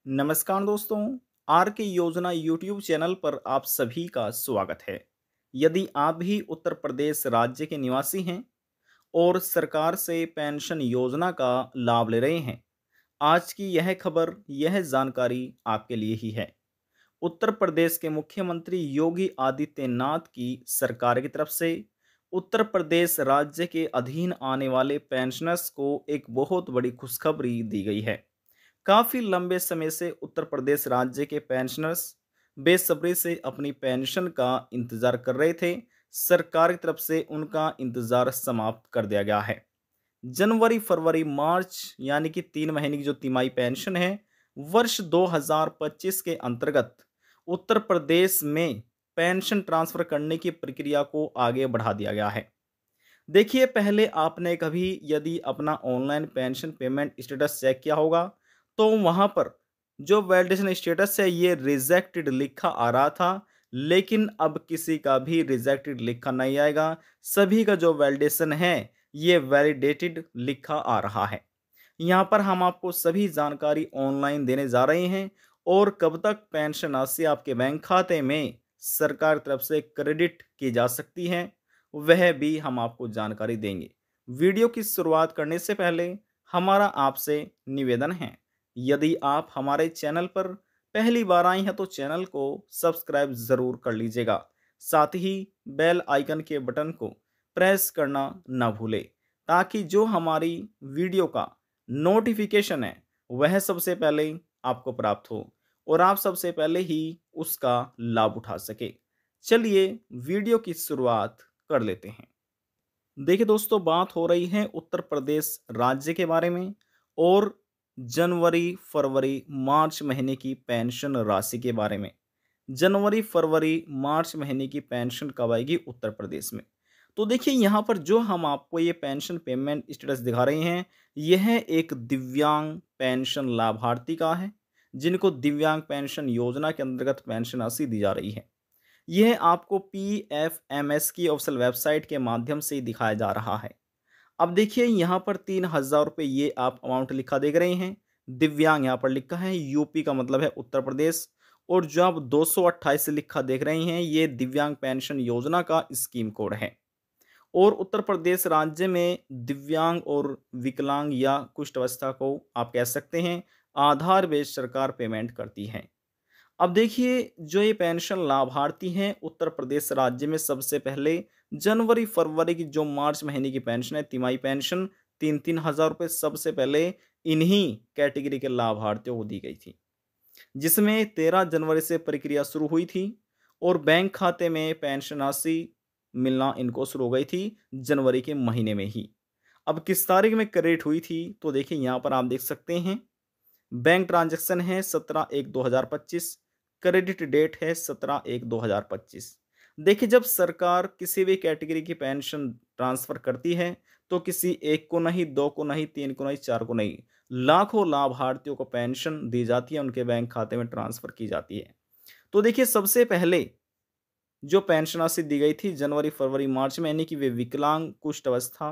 नमस्कार दोस्तों। आर के योजना यूट्यूब चैनल पर आप सभी का स्वागत है। यदि आप भी उत्तर प्रदेश राज्य के निवासी हैं और सरकार से पेंशन योजना का लाभ ले रहे हैं, आज की यह खबर, यह जानकारी आपके लिए ही है। उत्तर प्रदेश के मुख्यमंत्री योगी आदित्यनाथ की सरकार की तरफ से उत्तर प्रदेश राज्य के अधीन आने वाले पेंशनर्स को एक बहुत बड़ी खुशखबरी दी गई है। काफ़ी लंबे समय से उत्तर प्रदेश राज्य के पेंशनर्स बेसब्री से अपनी पेंशन का इंतज़ार कर रहे थे। सरकार की तरफ से उनका इंतज़ार समाप्त कर दिया गया है। जनवरी, फरवरी, मार्च यानी कि 3 महीने की जो तिमाही पेंशन है, वर्ष 2025 के अंतर्गत उत्तर प्रदेश में पेंशन ट्रांसफ़र करने की प्रक्रिया को आगे बढ़ा दिया गया है। देखिए, पहले आपने कभी यदि अपना online pension payment status check किया होगा, तो वहाँ पर जो वैलिडेशन स्टेटस है ये रिजेक्टेड लिखा आ रहा था, लेकिन अब किसी का भी रिजेक्टेड लिखा नहीं आएगा। सभी का जो वैलिडेशन है ये वैलिडेटेड लिखा आ रहा है। यहाँ पर हम आपको सभी जानकारी ऑनलाइन देने जा रहे हैं और कब तक पेंशन राशि आपके बैंक खाते में सरकार की तरफ से क्रेडिट की जा सकती है, वह भी हम आपको जानकारी देंगे। वीडियो की शुरुआत करने से पहले हमारा आपसे निवेदन है, यदि आप हमारे चैनल पर पहली बार आए हैं तो चैनल को सब्सक्राइब ज़रूर कर लीजिएगा। साथ ही बेल आइकन के बटन को प्रेस करना ना भूलें, ताकि जो हमारी वीडियो का नोटिफिकेशन है वह सबसे पहले आपको प्राप्त हो और आप सबसे पहले ही उसका लाभ उठा सके। चलिए वीडियो की शुरुआत कर लेते हैं। देखिए दोस्तों, बात हो रही है उत्तर प्रदेश राज्य के बारे में और जनवरी, फरवरी, मार्च महीने की पेंशन राशि के बारे में। जनवरी, फरवरी, मार्च महीने की पेंशन कब आएगी उत्तर प्रदेश में? तो देखिए, यहाँ पर जो हम आपको ये पेंशन पेमेंट स्टेटस दिखा रहे हैं, यह एक दिव्यांग पेंशन लाभार्थी का है, जिनको दिव्यांग पेंशन योजना के अंतर्गत पेंशन राशि दी जा रही है। यह आपको पीएफएमएस की ऑफिशियल वेबसाइट के माध्यम से ही दिखाया जा रहा है। अब देखिए, यहाँ पर 3,000 रुपये ये आप अमाउंट लिखा देख रहे हैं। दिव्यांग यहाँ पर लिखा है, यूपी का मतलब है उत्तर प्रदेश। और जो आप 228 से लिखा देख रहे हैं, ये दिव्यांग पेंशन योजना का स्कीम कोड है। और उत्तर प्रदेश राज्य में दिव्यांग और विकलांग या कुष्ठ अवस्था को आप कह सकते हैं, आधार बेस्ड सरकार पेमेंट करती है। अब देखिए, जो ये पेंशन लाभार्थी हैं उत्तर प्रदेश राज्य में, सबसे पहले जनवरी, फरवरी की जो मार्च महीने की पेंशन है, तिमाही पेंशन 3-3 हज़ार रुपये सबसे पहले इन्हीं कैटेगरी के लाभार्थियों को दी गई थी, जिसमें 13 जनवरी से प्रक्रिया शुरू हुई थी और बैंक खाते में पेंशन राशि मिलना इनको शुरू हो गई थी जनवरी के महीने में ही। अब किस तारीख में क्रेडिट हुई थी, तो देखिए यहाँ पर आप देख सकते हैं, बैंक ट्रांजैक्शन है 17/1/2025, क्रेडिट डेट है 17/1/2025। देखिए, जब सरकार किसी भी कैटेगरी की पेंशन ट्रांसफर करती है, तो किसी एक को नहीं, दो को नहीं, तीन को नहीं, चार को नहीं, लाखों लाभार्थियों को पेंशन दी जाती है, उनके बैंक खाते में ट्रांसफर की जाती है। तो देखिए, सबसे पहले जो पेंशन राशि दी गई थी जनवरी, फरवरी, मार्च में, यानी कि वे विकलांग, कुष्ठ अवस्था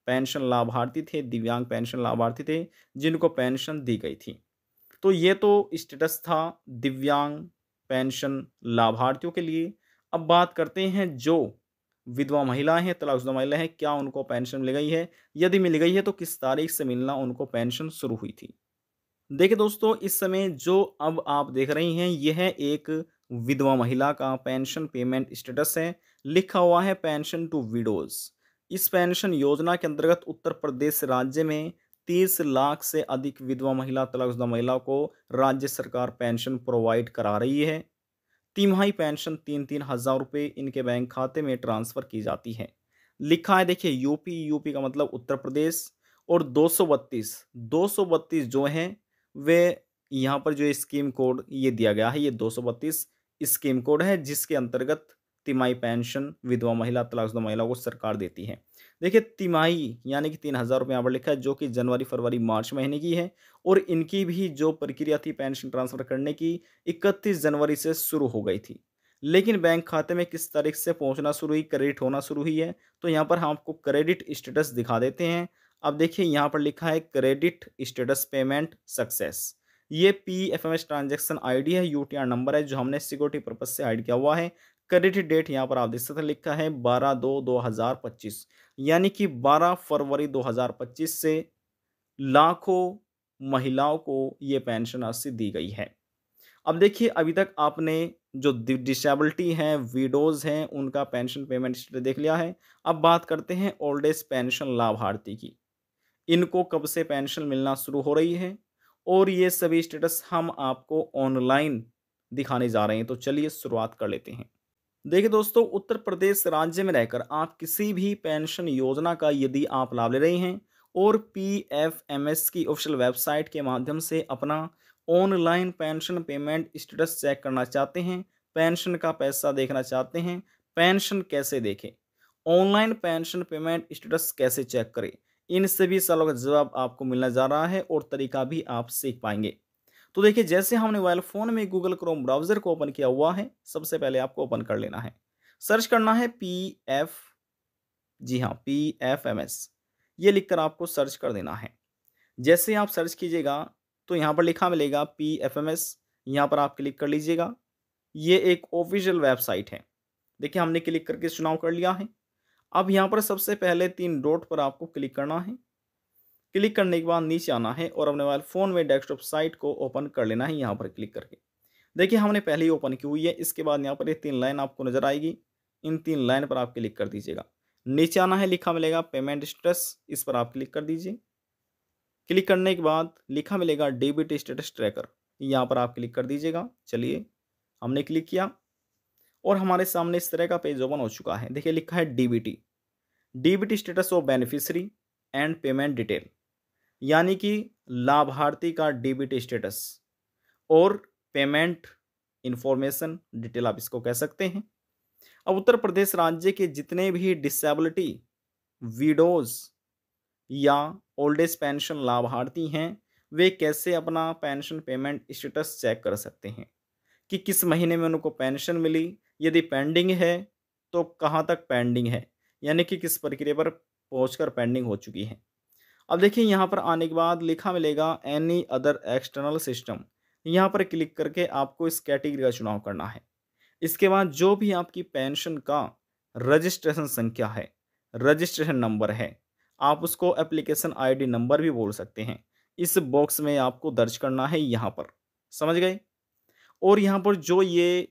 पेंशन लाभार्थी थे, दिव्यांग पेंशन लाभार्थी थे, जिनको पेंशन दी गई थी। तो ये तो स्टेटस था दिव्यांग पेंशन लाभार्थियों के लिए। अब बात करते हैं जो विधवा महिलाएं हैं, तलाकशुदा महिलाएं हैं, क्या उनको पेंशन मिल गई है? यदि मिल गई है तो किस तारीख से मिलना उनको पेंशन शुरू हुई थी? देखिए दोस्तों, इस समय जो अब आप देख रही हैं, यह एक विधवा महिला का पेंशन पेमेंट स्टेटस है। लिखा हुआ है पेंशन टू विडोज। इस पेंशन योजना के अंतर्गत उत्तर प्रदेश राज्य में 30 लाख से अधिक विधवा महिला, तलाकशुदा महिलाओं को राज्य सरकार पेंशन प्रोवाइड करा रही है। तिमाही पेंशन 3-3 हज़ार रुपये इनके बैंक खाते में ट्रांसफ़र की जाती है। लिखा है, देखिए, यूपी, यूपी का मतलब उत्तर प्रदेश। और 232 जो हैं, वे यहाँ पर जो स्कीम कोड ये दिया गया है, ये 232 स्कीम कोड है, जिसके अंतर्गत तिमाही पेंशन विधवा महिला, तलाकशुदा महिलाओं को सरकार देती है। देखिए, तिमाही यानी कि 3,000 रुपये यहाँ पर लिखा है, जो कि जनवरी, फरवरी, मार्च महीने की है। और इनकी भी जो प्रक्रिया थी पेंशन ट्रांसफ़र करने की, 31 जनवरी से शुरू हो गई थी। लेकिन बैंक खाते में किस तारीख से पहुंचना शुरू हुई, क्रेडिट होना शुरू हुई है, तो यहाँ पर हम आपको क्रेडिट स्टेटस दिखा देते हैं। अब देखिए, यहाँ पर लिखा है क्रेडिट स्टेटस पेमेंट सक्सेस। ये PFMS ट्रांजैक्शन आईडी है, यूटीआर नंबर है जो हमने सिक्योरिटी पर्पज से हाइड किया हुआ है। क्रेडिट डेट यहाँ पर आप देख सकते हैं लिखा है 12/2/2025, यानी कि 12 फरवरी 2025 से लाखों महिलाओं को ये पेंशन राशि दी गई है। अब देखिए, अभी तक आपने जो डिसेबिलिटी हैं, विडोज़ हैं, उनका पेंशन पेमेंट स्टेटस देख लिया है। अब बात करते हैं ओल्ड एज पेंशन लाभार्थी की। इनको कब से पेंशन मिलना शुरू हो रही है और ये सभी स्टेटस हम आपको ऑनलाइन दिखाने जा रहे हैं। तो चलिए शुरुआत कर लेते हैं। देखिए दोस्तों, उत्तर प्रदेश राज्य में रहकर आप किसी भी पेंशन योजना का यदि आप लाभ ले रहे हैं और PFMS की ऑफिशियल वेबसाइट के माध्यम से अपना online pension payment status check करना चाहते हैं, पेंशन का पैसा देखना चाहते हैं, पेंशन कैसे देखें, ऑनलाइन पेंशन पेमेंट स्टेटस कैसे चेक करें, इन सभी सवालों का जवाब आपको मिलने जा रहा है और तरीका भी आप सीख पाएंगे। तो देखिए, जैसे हमने मोबाइल फ़ोन में गूगल क्रोम ब्राउज़र को ओपन किया हुआ है, सबसे पहले आपको ओपन कर लेना है। सर्च करना है जी हाँ, PFMS, ये लिखकर आपको सर्च कर देना है। जैसे आप सर्च कीजिएगा तो यहाँ पर लिखा मिलेगा PFMS, यहाँ पर आप क्लिक कर लीजिएगा। ये एक ऑफिशियल वेबसाइट है। देखिए, हमने क्लिक करके चुनाव कर लिया है। अब यहाँ पर सबसे पहले 3 डॉट पर आपको क्लिक करना है। क्लिक करने के बाद नीचे आना है और अपने मोबाइल फ़ोन में डेस्कटॉप साइट को ओपन कर लेना है यहाँ पर क्लिक करके। देखिए, हमने पहले ही ओपन की हुई है। इसके बाद यहाँ पर ये 3 लाइन आपको नज़र आएगी। इन 3 लाइन पर आप क्लिक कर दीजिएगा। नीचे आना है, लिखा मिलेगा पेमेंट स्टेटस, इस पर आप क्लिक कर दीजिए। क्लिक करने के बाद लिखा मिलेगा डेबिट स्टेटस ट्रैकर, यहाँ पर आप क्लिक कर दीजिएगा। चलिए, हमने क्लिक किया और हमारे सामने इस तरह का पेज ओपन हो चुका है। देखिए, लिखा है DBT status of beneficiary and payment detail, यानी कि लाभार्थी का डीबीटी स्टेटस और पेमेंट इंफॉर्मेशन डिटेल आप इसको कह सकते हैं। अब उत्तर प्रदेश राज्य के जितने भी डिसेबिलिटी, विडोज या ओल्ड एज पेंशन लाभार्थी हैं, वे कैसे अपना पेंशन पेमेंट स्टेटस चेक कर सकते हैं कि किस महीने में उनको पेंशन मिली, यदि पेंडिंग है तो कहाँ तक पेंडिंग है, यानी कि किस प्रक्रिया पर पहुंचकर पेंडिंग हो चुकी है। अब देखिए, यहाँ पर आने के बाद लिखा मिलेगा एनी अदर एक्सटर्नल सिस्टम, यहाँ पर क्लिक करके आपको इस कैटेगरी का चुनाव करना है। इसके बाद जो भी आपकी पेंशन का रजिस्ट्रेशन संख्या है, रजिस्ट्रेशन नंबर है, आप उसको एप्लीकेशन आईडी नंबर भी बोल सकते हैं, इस बॉक्स में आपको दर्ज करना है यहाँ पर। समझ गए? और यहाँ पर जो ये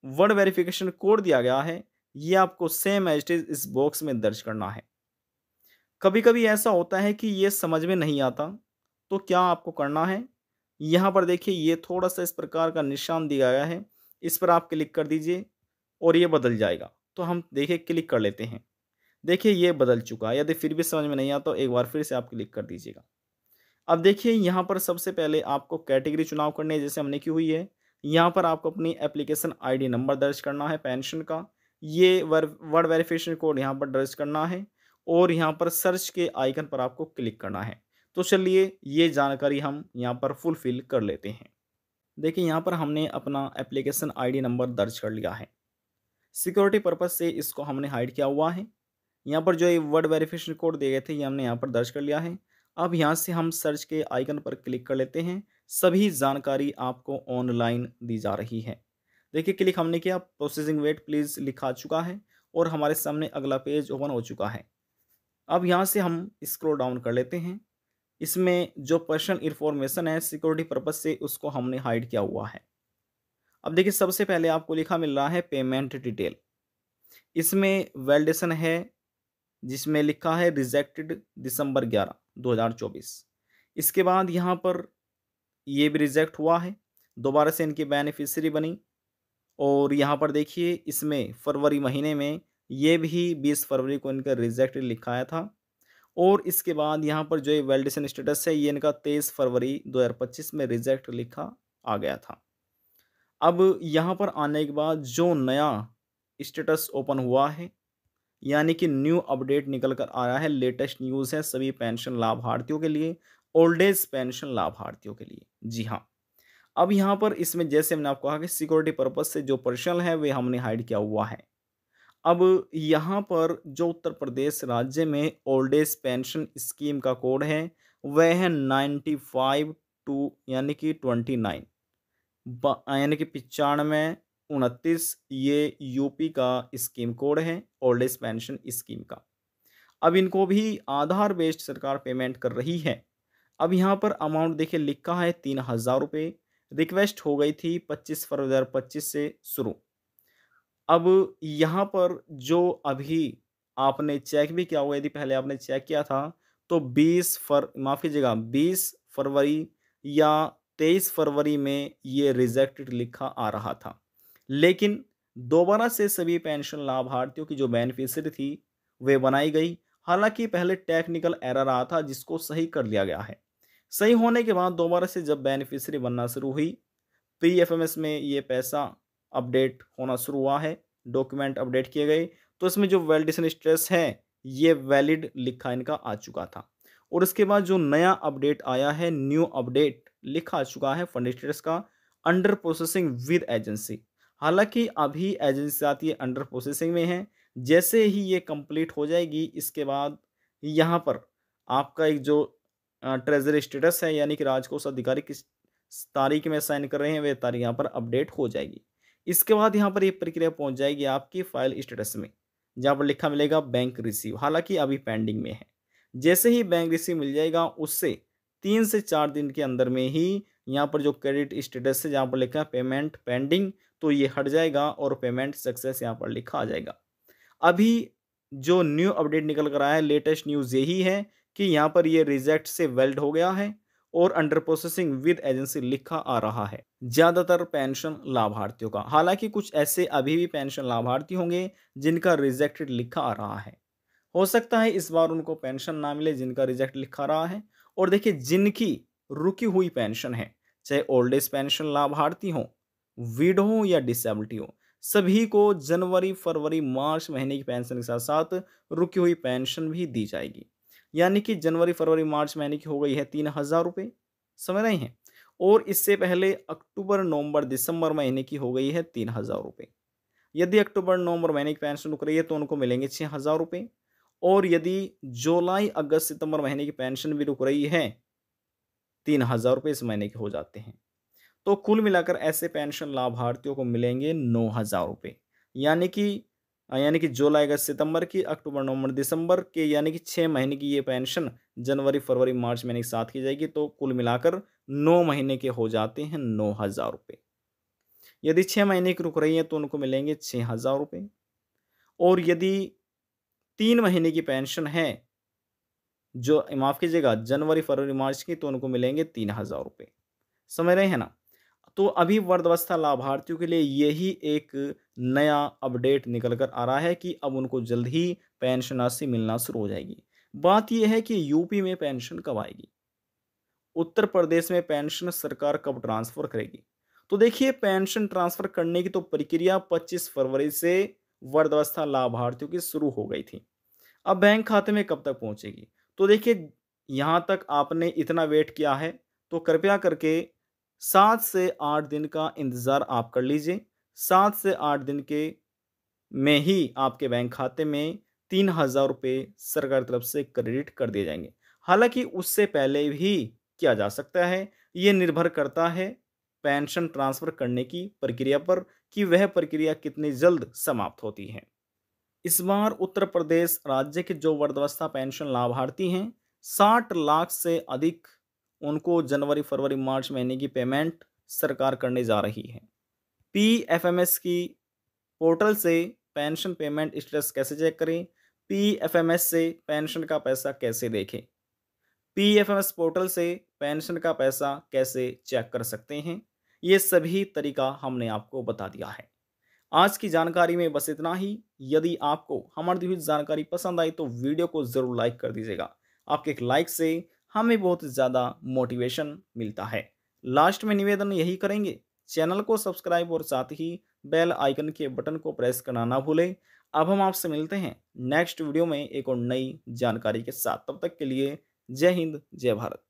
वर्ड वेरिफिकेशन कोड दिया गया है, ये आपको सेम एज इट इज इस बॉक्स में दर्ज करना है। कभी कभी ऐसा होता है कि ये समझ में नहीं आता, तो क्या आपको करना है, यहाँ पर देखिए ये थोड़ा सा इस प्रकार का निशान दिया गया है, इस पर आप क्लिक कर दीजिए और ये बदल जाएगा। तो हम देखिए क्लिक कर लेते हैं। देखिए, ये बदल चुका है। यदि फिर भी समझ में नहीं आता तो एक बार फिर से आप क्लिक कर दीजिएगा। अब देखिए, यहाँ पर सबसे पहले आपको कैटेगरी चुनाव करनी है, जैसे हमने की हुई है। यहाँ पर आपको अपनी एप्लीकेशन आईडी नंबर दर्ज करना है पेंशन का, ये वर्ड वेरिफिकेशन कोड यहाँ पर दर्ज करना है और यहाँ पर सर्च के आइकन पर आपको क्लिक करना है। तो चलिए, ये जानकारी हम यहाँ पर फुलफिल कर लेते हैं। देखिए, यहाँ पर हमने अपना एप्लीकेशन आईडी नंबर दर्ज कर लिया है। सिक्योरिटी पर्पज़ से इसको हमने हाइड किया हुआ है। यहाँ पर जो ये वर्ड वेरिफिकेशन कोड दिए गए थे, ये हमने यहाँ पर दर्ज कर लिया है। अब यहाँ से हम सर्च के आइकन पर क्लिक कर लेते हैं। सभी जानकारी आपको ऑनलाइन दी जा रही है। देखिए, क्लिक हमने किया, प्रोसेसिंग वेट प्लीज़ लिखा आ चुका है और हमारे सामने अगला पेज ओपन हो चुका है। अब यहाँ से हम स्क्रॉल डाउन कर लेते हैं। इसमें जो पर्सनल इन्फॉर्मेशन है सिक्योरिटी पर्पज़ से, उसको हमने हाइड किया हुआ है। अब देखिए, सबसे पहले आपको लिखा मिल रहा है पेमेंट डिटेल। इसमें वैलिडेशन है जिसमें लिखा है रिजेक्टेड दिसंबर 11, 2024। इसके बाद यहाँ पर ये भी रिजेक्ट हुआ है, दोबारा से इनकी बेनिफिशियरी बनी और यहाँ पर देखिए इसमें फरवरी महीने में ये भी 20 फरवरी को इनका रिजेक्टेड लिखा आया था और इसके बाद यहाँ पर जो ये वैलिडेशन स्टेटस है, ये इनका 23 फरवरी 2025 में रिजेक्ट लिखा आ गया था। अब यहाँ पर आने के बाद जो नया स्टेटस ओपन हुआ है, यानी कि न्यू अपडेट निकल कर आया है, लेटेस्ट न्यूज़ है सभी पेंशन लाभार्थियों के लिए, ओल्ड एज पेंशन लाभार्थियों के लिए। जी हाँ, अब यहाँ पर इसमें जैसे मैंने आपको कहा कि सिक्योरिटी पर्पज से जो पर्सनल है वे हमने हाइड किया हुआ है। अब यहाँ पर जो उत्तर प्रदेश राज्य में ओल्ड एज पेंशन स्कीम का कोड है वह है 95 2 यानी कि 29 यानी कि 9529 ये यूपी का स्कीम कोड है ओल्ड एज पेंशन स्कीम का। अब इनको भी आधार बेस्ड सरकार पेमेंट कर रही है। अब यहाँ पर अमाउंट देखिए लिखा है 3000 रुपये। रिक्वेस्ट हो गई थी 25 फरवरी 2025 से शुरू। अब यहाँ पर जो अभी आपने चेक भी किया होगा, यदि पहले आपने चेक किया था तो 20 फरवरी या 23 फरवरी में ये रिजेक्टेड लिखा आ रहा था। लेकिन दोबारा से सभी पेंशन लाभार्थियों की जो बेनिफिशियरी थी वे बनाई गई। हालांकि पहले टेक्निकल एरर आया था जिसको सही कर लिया गया है। सही होने के बाद दोबारा से जब बेनिफिशियरी बनना शुरू हुई, पीएफएमएस में ये पैसा अपडेट होना शुरू हुआ है, डॉक्यूमेंट अपडेट किए गए, तो इसमें जो वैलिडेशन स्टेटस है ये वैलिड लिखा इनका आ चुका था। और इसके बाद जो नया अपडेट आया है, न्यू अपडेट लिखा आ चुका है फंड स्टेटस का, अंडर प्रोसेसिंग विद एजेंसी। हालांकि अभी एजेंसी आती है अंडर प्रोसेसिंग में है। जैसे ही ये कंप्लीट हो जाएगी इसके बाद यहाँ पर आपका एक जो ट्रेजरी स्टेटस है यानी कि राजकोष अधिकारी किस तारीख में साइन कर रहे हैं वे तारीख यहाँ पर अपडेट हो जाएगी। इसके बाद यहाँ पर ये प्रक्रिया पहुँच जाएगी आपकी फाइल स्टेटस में, जहाँ पर लिखा मिलेगा बैंक रिसीव। हालांकि अभी पेंडिंग में है। जैसे ही बैंक रिसीव मिल जाएगा उससे 3 से 4 दिन के अंदर में ही यहाँ पर जो क्रेडिट स्टेटस है जहाँ पर लिखा है पेमेंट पेंडिंग, तो ये हट जाएगा और पेमेंट सक्सेस यहाँ पर लिखा आ जाएगा। अभी जो न्यू अपडेट निकल कर आया है, लेटेस्ट न्यूज़ यही है कि यहाँ पर ये रिजेक्ट से वेल्ड हो गया है और अंडर प्रोसेसिंग विद एजेंसी लिखा आ रहा है ज़्यादातर पेंशन लाभार्थियों का। हालांकि कुछ ऐसे अभी भी पेंशन लाभार्थी होंगे जिनका रिजेक्टेड लिखा आ रहा है। हो सकता है इस बार उनको पेंशन ना मिले जिनका रिजेक्ट लिखा रहा है। और देखिए जिनकी रुकी हुई पेंशन है, चाहे ओल्ड एज पेंशन लाभार्थी हो, विडो हो या डिसेबिलिटी हो, सभी को जनवरी फरवरी मार्च महीने की पेंशन के साथ साथ रुकी हुई पेंशन भी दी जाएगी। यानी कि जनवरी फरवरी मार्च महीने की हो गई है 3000 रुपये, समझ रहे हैं। और इससे पहले अक्टूबर नवंबर दिसंबर महीने की हो गई है 3000 रुपये। यदि अक्टूबर नवंबर महीने की पेंशन रुक रही है तो उनको मिलेंगे 6000 रुपये। और यदि जुलाई अगस्त सितंबर महीने की पेंशन भी रुक रही है 3000 रुपये इस महीने के हो जाते हैं। तो कुल मिलाकर ऐसे पेंशन लाभार्थियों को मिलेंगे 9000 रुपये। यानी कि जुलाई अगस्त सितंबर की, अक्टूबर नवंबर दिसंबर के, यानी कि 6 महीने की ये पेंशन जनवरी फरवरी मार्च महीने के साथ की जाएगी। तो कुल मिलाकर 9 महीने के हो जाते हैं 9000 रुपये। यदि 6 महीने की रुक रही है तो उनको मिलेंगे 6000 रुपये। और यदि 3 महीने की पेंशन है, जो माफ़ कीजिएगा जनवरी फरवरी मार्च की, तो उनको मिलेंगे 3000 रुपये। समझ रहे हैं ना। तो अभी वृद्धावस्था लाभार्थियों के लिए यही एक नया अपडेट निकल कर आ रहा है कि अब उनको जल्द ही पेंशन राशि मिलना शुरू हो जाएगी। बात यह है कि यूपी में पेंशन कब आएगी, उत्तर प्रदेश में पेंशन सरकार कब ट्रांसफर करेगी। तो देखिए पेंशन ट्रांसफर करने की तो प्रक्रिया 25 फरवरी से वृद्धावस्था लाभार्थियों की शुरू हो गई थी। अब बैंक खाते में कब तक पहुंचेगी। तो देखिए यहाँ तक आपने इतना वेट किया है तो कृपया करके 7 से 8 दिन का इंतज़ार आप कर लीजिए। 7 से 8 दिन के में ही आपके बैंक खाते में 3000 रुपये सरकार की तरफ से क्रेडिट कर दिए जाएंगे। हालांकि उससे पहले भी किया जा सकता है। ये निर्भर करता है पेंशन ट्रांसफ़र करने की प्रक्रिया पर कि वह प्रक्रिया कितनी जल्द समाप्त होती है। इस बार उत्तर प्रदेश राज्य के जो वृद्धावस्था पेंशन लाभार्थी हैं 60 लाख से अधिक, उनको जनवरी फरवरी मार्च महीने की पेमेंट सरकार करने जा रही है। पीएफएमएस की पोर्टल से पेंशन पेमेंट स्टेटस कैसे चेक करें, पीएफएमएस से पेंशन का पैसा कैसे देखें, पीएफएमएस पोर्टल से पेंशन का पैसा कैसे चेक कर सकते हैं, ये सभी तरीका हमने आपको बता दिया है। आज की जानकारी में बस इतना ही। यदि आपको हमारी दी हुई जानकारी पसंद आई तो वीडियो को ज़रूर लाइक कर दीजिएगा। आपके एक लाइक से हमें बहुत ज़्यादा मोटिवेशन मिलता है। लास्ट में निवेदन यही करेंगे, चैनल को सब्सक्राइब और साथ ही बेल आइकन के बटन को प्रेस करना ना भूलें। अब हम आपसे मिलते हैं नेक्स्ट वीडियो में एक और नई जानकारी के साथ। तब तक के लिए जय हिंद, जय भारत।